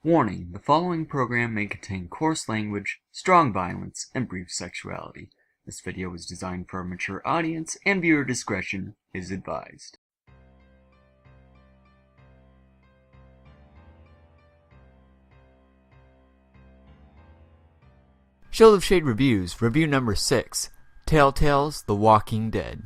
Warning, the following program may contain coarse language, strong violence, and brief sexuality. This video is designed for a mature audience, and viewer discretion is advised. Childe of Shade Reviews, Review Number 6, Telltale's The Walking Dead.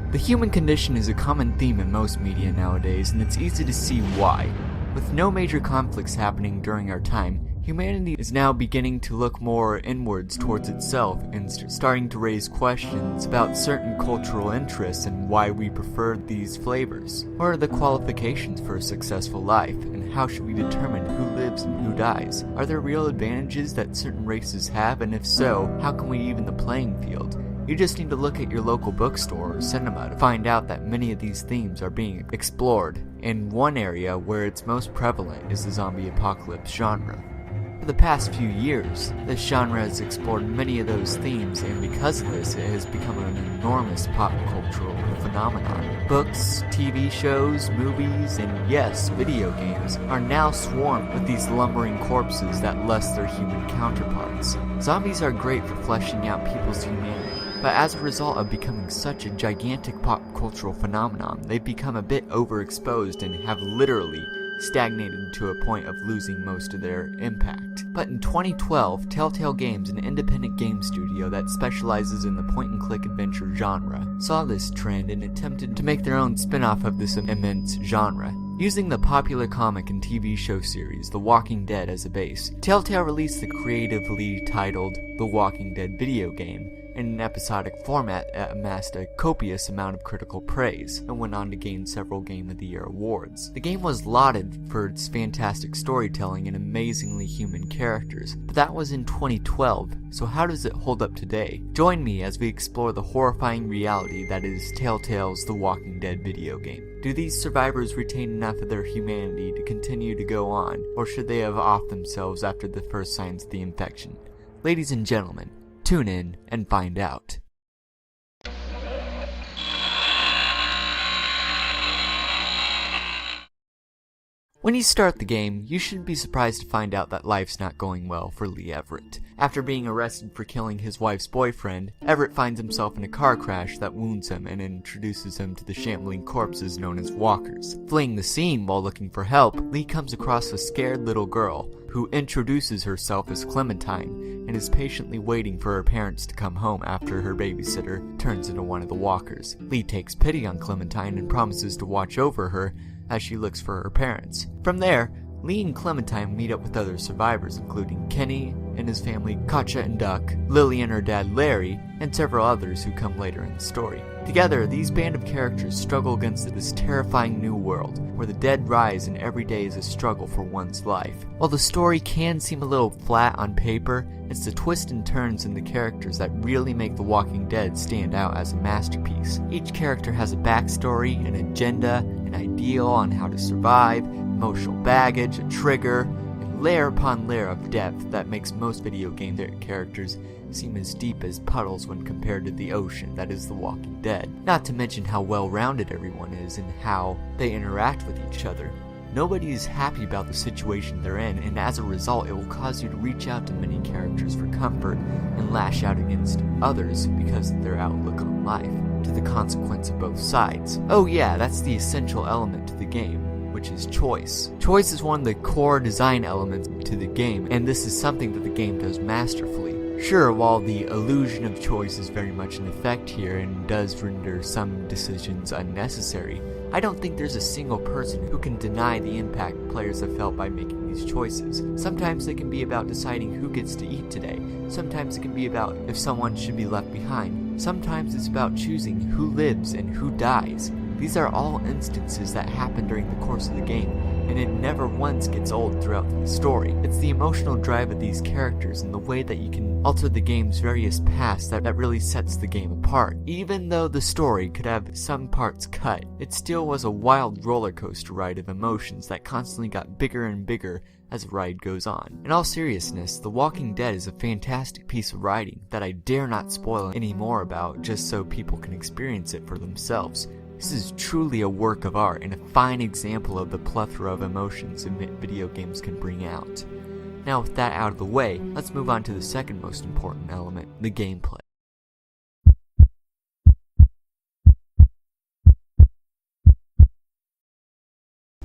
The human condition is a common theme in most media nowadays, and it's easy to see why. With no major conflicts happening during our time, humanity is now beginning to look more inwards towards itself and starting to raise questions about certain cultural interests and why we prefer these flavors. What are the qualifications for a successful life, and how should we determine who lives and who dies? Are there real advantages that certain races have, and if so, how can we even the playing field? You just need to look at your local bookstore or cinema to find out that many of these themes are being explored, and one area where it's most prevalent is the zombie apocalypse genre. For the past few years, this genre has explored many of those themes, and because of this, it has become an enormous pop cultural phenomenon. Books, TV shows, movies, and yes, video games are now swarmed with these lumbering corpses that lust their human counterparts. Zombies are great for fleshing out people's humanity, but as a result of becoming such a gigantic pop cultural phenomenon, they've become a bit overexposed and have literally stagnated to a point of losing most of their impact. But in 2012, Telltale Games, an independent game studio that specializes in the point-and-click adventure genre, saw this trend and attempted to make their own spin-off of this immense genre. Using the popular comic and TV show series The Walking Dead as a base, Telltale released the creatively titled The Walking Dead video game in an episodic format that amassed a copious amount of critical praise and went on to gain several Game of the Year awards. The game was lauded for its fantastic storytelling and amazingly human characters, but that was in 2012, so how does it hold up today? Join me as we explore the horrifying reality that is Telltale's The Walking Dead video game. Do these survivors retain enough of their humanity to continue to go on, or should they have offed themselves after the first signs of the infection? Ladies and gentlemen, tune in and find out. When you start the game, you shouldn't be surprised to find out that life's not going well for Lee Everett. After being arrested for killing his wife's boyfriend, Everett finds himself in a car crash that wounds him and introduces him to the shambling corpses known as walkers. Fleeing the scene while looking for help, Lee comes across a scared little girl who introduces herself as Clementine and is patiently waiting for her parents to come home after her babysitter turns into one of the walkers. Lee takes pity on Clementine and promises to watch over her as she looks for her parents. From there, Lee and Clementine meet up with other survivors, including Kenny and his family, Katja and Duck, Lilly and her dad Larry, and several others who come later in the story. Together, these band of characters struggle against this terrifying new world, where the dead rise and every day is a struggle for one's life. While the story can seem a little flat on paper, it's the twists and turns in the characters that really make The Walking Dead stand out as a masterpiece. Each character has a backstory, an agenda, an ideal on how to survive, emotional baggage, a trigger, and layer upon layer of depth that makes most video game characters seem as deep as puddles when compared to the ocean that is The Walking Dead. Not to mention how well-rounded everyone is and how they interact with each other. Nobody is happy about the situation they're in, and as a result, it will cause you to reach out to many characters for comfort and lash out against others because of their outlook on life, to the consequence of both sides. Oh yeah, that's the essential element to the game, which is choice. Choice is one of the core design elements to the game, and this is something that the game does masterfully. Sure, while the illusion of choice is very much in effect here and does render some decisions unnecessary, I don't think there's a single person who can deny the impact players have felt by making these choices. Sometimes it can be about deciding who gets to eat today. Sometimes it can be about if someone should be left behind. Sometimes it's about choosing who lives and who dies. These are all instances that happen during the course of the game, and it never once gets old throughout the story. It's the emotional drive of these characters and the way that you can alter the game's various paths that really sets the game apart. Even though the story could have some parts cut, it still was a wild roller coaster ride of emotions that constantly got bigger and bigger as the ride goes on. In all seriousness, The Walking Dead is a fantastic piece of writing that I dare not spoil any more about just so people can experience it for themselves. This is truly a work of art and a fine example of the plethora of emotions video games can bring out. Now with that out of the way, let's move on to the second most important element, the gameplay.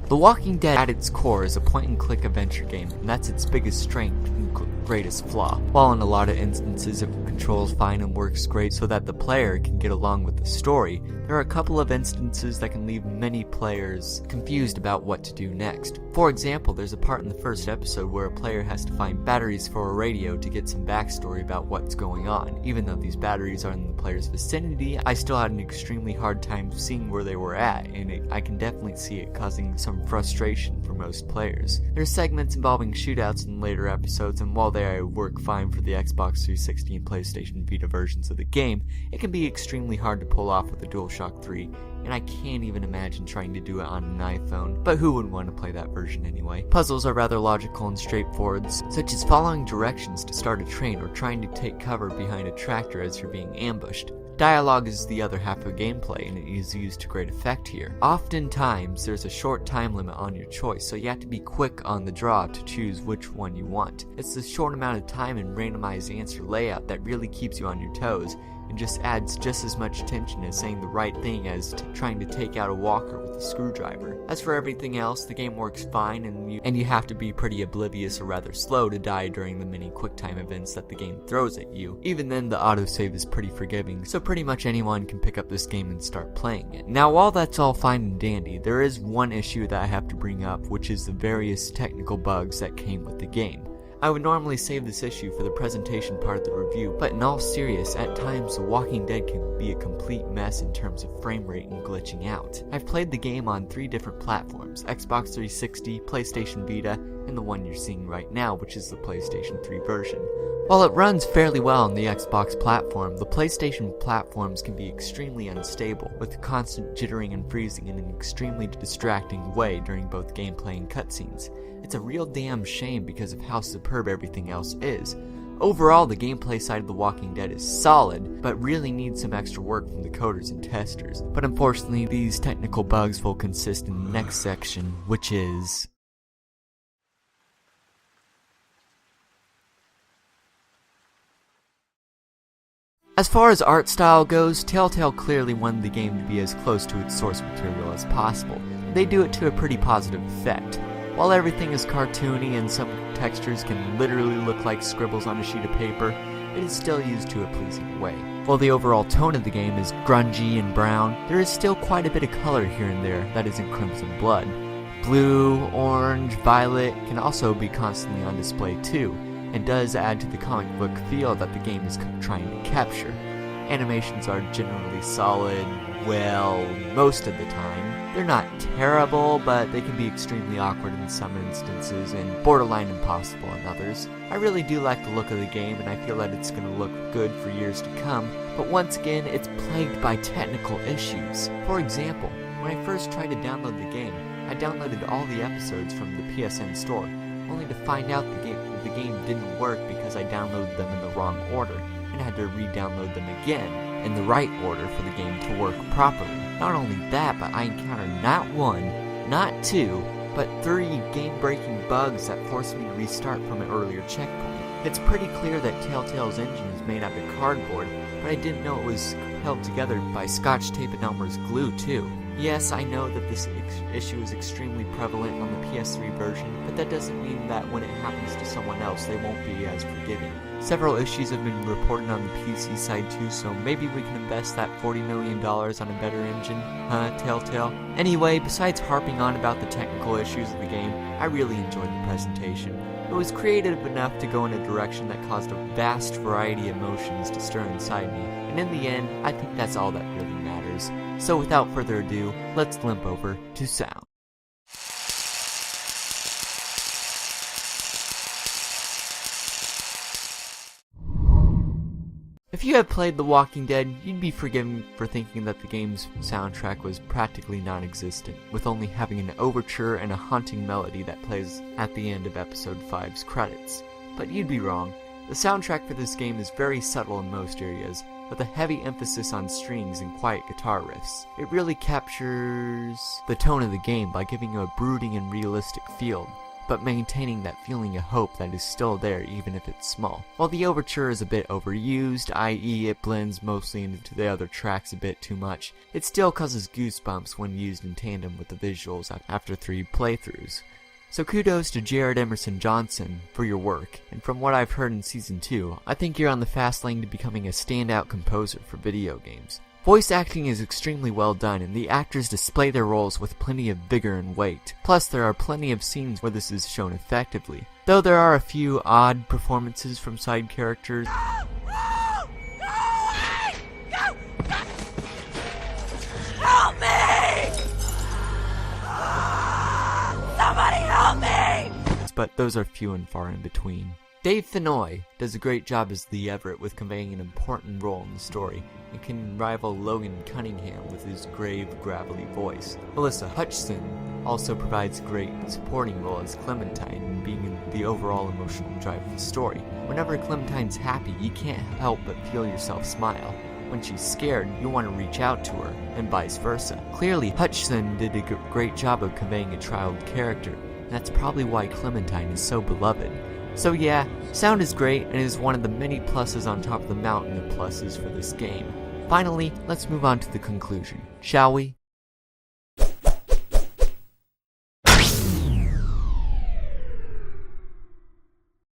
The Walking Dead at its core is a point-and-click adventure game, and that's its biggest strength and greatest flaw. While in a lot of instances it controls fine and works great so that the player can get along with the story, there are a couple of instances that can leave many players confused about what to do next. For example, there's a part in the first episode where a player has to find batteries for a radio to get some backstory about what's going on. Even though these batteries are in the player's vicinity, I still had an extremely hard time seeing where they were at, and I can definitely see it causing some frustration for most players. There are segments involving shootouts in later episodes, and while they work fine for the Xbox 360 and PlayStation Vita versions of the game, it can be extremely hard to pull off with the DualShock 3, and I can't even imagine trying to do it on an iPhone, but who would want to play that version anyway? Puzzles are rather logical and straightforward, such as following directions to start a train or trying to take cover behind a tractor as you're being ambushed. Dialogue is the other half of gameplay, and it is used to great effect here. Oftentimes, there's a short time limit on your choice, so you have to be quick on the draw to choose which one you want. It's the short amount of time and randomized answer layout that really keeps you on your toes, and just adds just as much tension as saying the right thing as trying to take out a walker with a screwdriver. As for everything else, the game works fine, and you have to be pretty oblivious or rather slow to die during the many QuickTime events that the game throws at you. Even then, the autosave is pretty forgiving, so pretty much anyone can pick up this game and start playing it. Now, while that's all fine and dandy, there is one issue that I have to bring up, which is the various technical bugs that came with the game. I would normally save this issue for the presentation part of the review, but in all seriousness, at times The Walking Dead can be a complete mess in terms of frame rate and glitching out. I've played the game on 3 different platforms, Xbox 360, PlayStation Vita, and the one you're seeing right now, which is the PlayStation 3 version. While it runs fairly well on the Xbox platform, the PlayStation platforms can be extremely unstable, with constant jittering and freezing in an extremely distracting way during both gameplay and cutscenes. It's a real damn shame because of how superb everything else is. Overall, the gameplay side of The Walking Dead is solid, but really needs some extra work from the coders and testers. But unfortunately, these technical bugs will consist in the next section, which is... As far as art style goes, Telltale clearly wanted the game to be as close to its source material as possible. They do it to a pretty positive effect. While everything is cartoony and some textures can literally look like scribbles on a sheet of paper, it is still used to a pleasing way. While the overall tone of the game is grungy and brown, there is still quite a bit of color here and there that isn't Crimson Blood. Blue, orange, violet can also be constantly on display too, and does add to the comic book feel that the game is trying to capture. Animations are generally solid, well, most of the time. They're not terrible, but they can be extremely awkward in some instances and borderline impossible in others. I really do like the look of the game, and I feel that it's going to look good for years to come, but once again, it's plagued by technical issues. For example, when I first tried to download the game, I downloaded all the episodes from the PSN store, only to find out the game didn't work because I downloaded them in the wrong order, and had to re-download them again in the right order for the game to work properly. Not only that, but I encountered not 1, not 2, but 3 game-breaking bugs that forced me to restart from an earlier checkpoint. It's pretty clear that Telltale's engine is made out of cardboard, but I didn't know it was held together by Scotch tape and Elmer's glue too. Yes, I know that this issue is extremely prevalent on the PS3 version, but that doesn't mean that when it happens to someone else, they won't be as forgiving. Several issues have been reported on the PC side too, so maybe we can invest that $40 million on a better engine, huh, Telltale? Anyway, besides harping on about the technical issues of the game, I really enjoyed the presentation. It was creative enough to go in a direction that caused a vast variety of emotions to stir inside me, and in the end, I think that's all that really matters. So without further ado, let's limp over to sound. If you have played The Walking Dead, you'd be forgiven for thinking that the game's soundtrack was practically non-existent, with only having an overture and a haunting melody that plays at the end of Episode 5's credits. But you'd be wrong. The soundtrack for this game is very subtle in most areas, with a heavy emphasis on strings and quiet guitar riffs. It really captures the tone of the game by giving you a brooding and realistic feel, but maintaining that feeling of hope that is still there even if it's small. While the overture is a bit overused, i.e. it blends mostly into the other tracks a bit too much, it still causes goosebumps when used in tandem with the visuals after 3 playthroughs. So kudos to Jared Emerson Johnson for your work, and from what I've heard in Season 2, I think you're on the fast lane to becoming a standout composer for video games. Voice acting is extremely well done, and the actors display their roles with plenty of vigor and weight. Plus, there are plenty of scenes where this is shown effectively. Though there are a few odd performances from side characters. Help me! Somebody help me! But those are few and far in between. Dave Fennoy does a great job as the Everett with conveying an important role in the story, and can rival Logan Cunningham with his grave, gravelly voice. Melissa Hutchison also provides a great supporting role as Clementine and being the overall emotional drive of the story. Whenever Clementine's happy, you can't help but feel yourself smile. When she's scared, you want to reach out to her, and vice versa. Clearly, Hutchison did a great job of conveying a child character, and that's probably why Clementine is so beloved. So yeah, sound is great and is one of the many pluses on top of the mountain of pluses for this game. Finally, let's move on to the conclusion, shall we?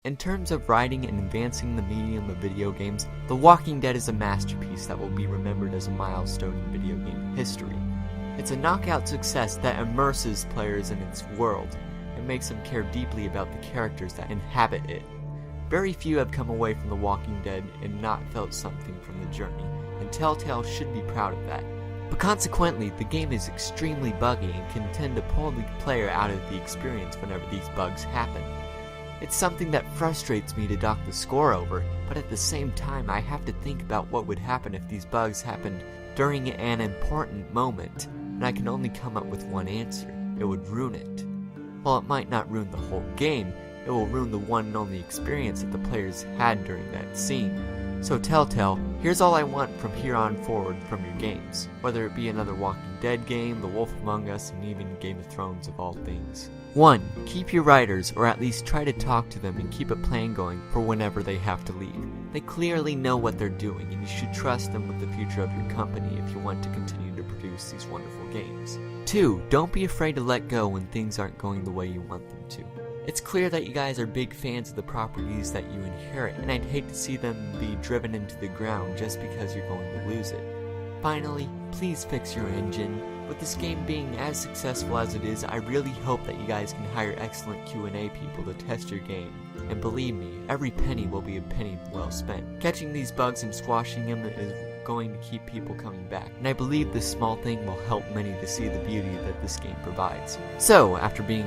In terms of writing and advancing the medium of video games, The Walking Dead is a masterpiece that will be remembered as a milestone in video game history. It's a knockout success that immerses players in its world, and makes them care deeply about the characters that inhabit it. Very few have come away from The Walking Dead and not felt something from the journey, and Telltale should be proud of that. But consequently, the game is extremely buggy and can tend to pull the player out of the experience whenever these bugs happen. It's something that frustrates me to dock the score over, but at the same time I have to think about what would happen if these bugs happened during an important moment, and I can only come up with one answer. It would ruin it. While it might not ruin the whole game, it will ruin the one and only experience that the players had during that scene. So Telltale, here's all I want from here on forward from your games, whether it be another Walking Dead game, The Wolf Among Us, and even Game of Thrones of all things. 1. Keep your writers, or at least try to talk to them and keep a plan going for whenever they have to leave. They clearly know what they're doing, and you should trust them with the future of your company if you want to continue to produce these wonderful games. 2. Don't be afraid to let go when things aren't going the way you want them to. It's clear that you guys are big fans of the properties that you inherit, and I'd hate to see them be driven into the ground just because you're going to lose it. Finally, please fix your engine. With this game being as successful as it is, I really hope that you guys can hire excellent Q&A people to test your game. And believe me, every penny will be a penny well spent. Catching these bugs and squashing them is going to keep people coming back, and I believe this small thing will help many to see the beauty that this game provides. So, after being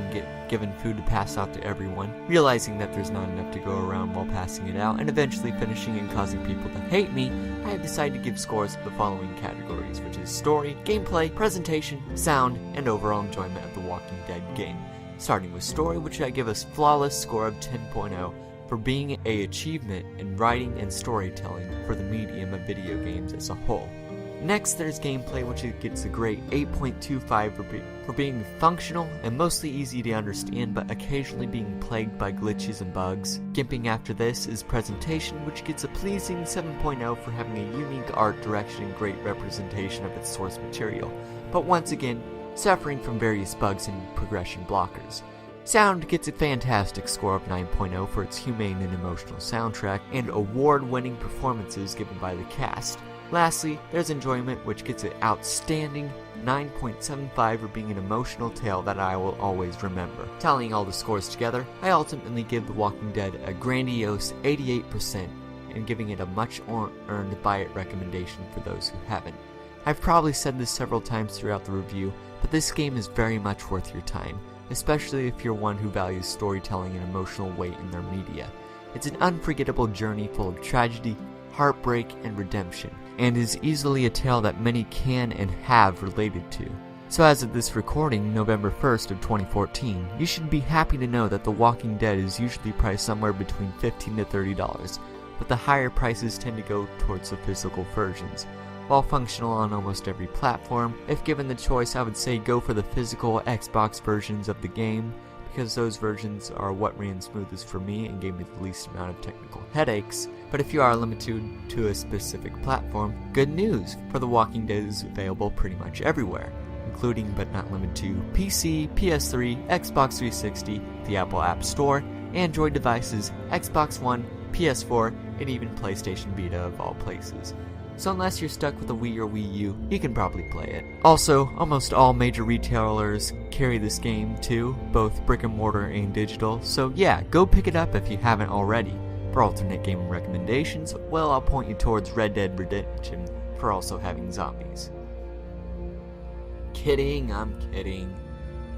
given food to pass out to everyone, realizing that there's not enough to go around while passing it out, and eventually finishing and causing people to hate me, I have decided to give scores of the following categories, which is story, gameplay, presentation, sound, and overall enjoyment of the Walking Dead game. Starting with story, which I give a flawless score of 10.0, for being an achievement in writing and storytelling for the medium of video games as a whole. Next, there's gameplay, which it gets a great 8.25 for being functional and mostly easy to understand, but occasionally being plagued by glitches and bugs. Gimping after this is presentation, which gets a pleasing 7.0 for having a unique art direction and great representation of its source material, but once again, suffering from various bugs and progression blockers. Sound gets a fantastic score of 9.0 for its humane and emotional soundtrack and award-winning performances given by the cast. Lastly, there's enjoyment, which gets an outstanding 9.75 for being an emotional tale that I will always remember. Tallying all the scores together, I ultimately give The Walking Dead a grandiose 88% and giving it a much earned buy it recommendation for those who haven't. I've probably said this several times throughout the review, but this game is very much worth your time, especially if you're one who values storytelling and emotional weight in their media. It's an unforgettable journey full of tragedy, heartbreak, and redemption, and is easily a tale that many can and have related to. So as of this recording, November 1st of 2014, you should be happy to know that The Walking Dead is usually priced somewhere between $15 to $30, but the higher prices tend to go towards the physical versions. While functional on almost every platform, if given the choice I would say go for the physical Xbox versions of the game, because those versions are what ran smoothest for me and gave me the least amount of technical headaches. But if you are limited to a specific platform, good news, for The Walking Dead is available pretty much everywhere, including but not limited to PC, PS3, Xbox 360, the Apple App Store, Android devices, Xbox One, PS4, and even PlayStation Vita of all places. So unless you're stuck with a Wii or Wii U, you can probably play it. Also, almost all major retailers carry this game too, both brick and mortar and digital, so yeah, go pick it up if you haven't already. For alternate gaming recommendations, well, I'll point you towards Red Dead Redemption for also having zombies. Kidding, I'm kidding.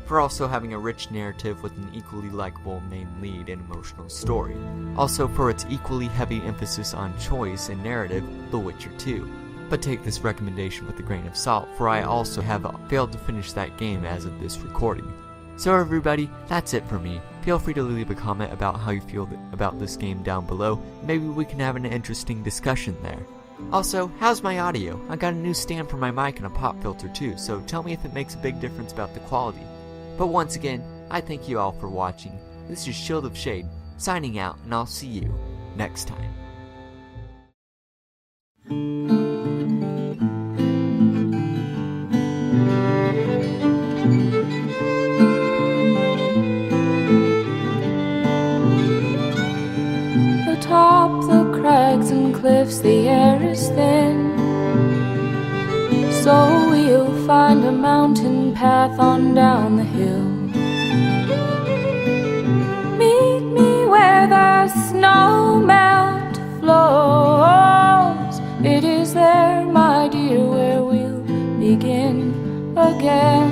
For also having a rich narrative with an equally likable main lead and emotional story. Also for its equally heavy emphasis on choice and narrative, The Witcher 2. But take this recommendation with a grain of salt, for I also have failed to finish that game as of this recording. So everybody, that's it for me. Feel free to leave a comment about how you feel about this game down below. Maybe we can have an interesting discussion there. Also, how's my audio? I got a new stand for my mic and a pop filter too, so tell me if it makes a big difference about the quality. But once again, I thank you all for watching. This is Childe of Shade, signing out, and I'll see you next time. Atop the crags and cliffs the air is thin, so we'll find a mountain path on down the hill. Meet me where the snow melt flows. It is there, my dear, where we'll begin again.